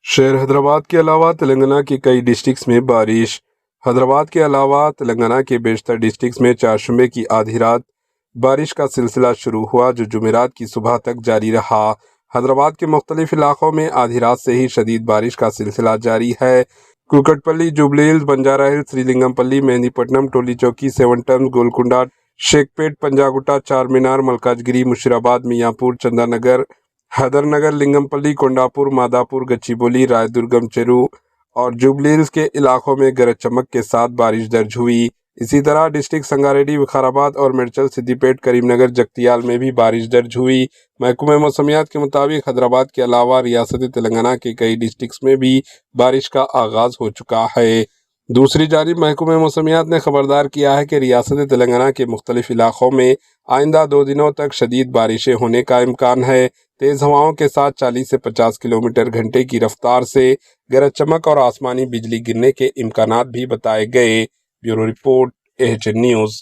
शहर हैदराबाद के अलावा तेलंगाना के कई डिस्ट्रिक्ट्स में बारिश। हैदराबाद के अलावा तेलंगाना के बेशतर डिस्ट्रिक्ट्स में चारशंबे की आधी रात बारिश का सिलसिला शुरू हुआ, जो जुमेरात की सुबह तक जारी रहा। हैदराबाद के मुख्तलिफ इलाकों में आधी रात से ही शदीद बारिश का सिलसिला जारी है। Kukatpally, Jubilee Hills, Banjara Hills, Srilingampally, Mehdipatnam, Toli Chowki, seven tombs, Golconda, Shaikpet, Panjagutta, Charminar, Malkajgiri, Musheerabad, Miyapur, Chandanagar, Hydernagar, Lingampalli, Kondapur, Madhapur, Gachibowli, Raidurgam, चेरू और जुबली हिल्स के इलाकों में गरज चमक के साथ बारिश दर्ज हुई। इसी तरह डिस्ट्रिक्ट संगारेड्डी, विकाराबाद और मेडचल, सिद्दीपेट, करीमनगर, जगतियाल में भी बारिश दर्ज हुई। महकमे मौसमियात के मुताबिक हैदराबाद के अलावा रियासत तेलंगाना के कई डिस्ट्रिक्ट्स में भी बारिश का आगाज हो चुका है। दूसरी जानिब महकमे मौसमियात ने खबरदार किया है कि रियासत तेलंगाना के मुख्तलिफ इलाकों में आइंदा 2 दिनों तक शदीद बारिशें होने का इम्कान है। तेज हवाओं के साथ 40 से 50 किलोमीटर घंटे की रफ्तार से गरज चमक और आसमानी बिजली गिरने के इम्कानात भी बताए गए। Bureau report, AHN news.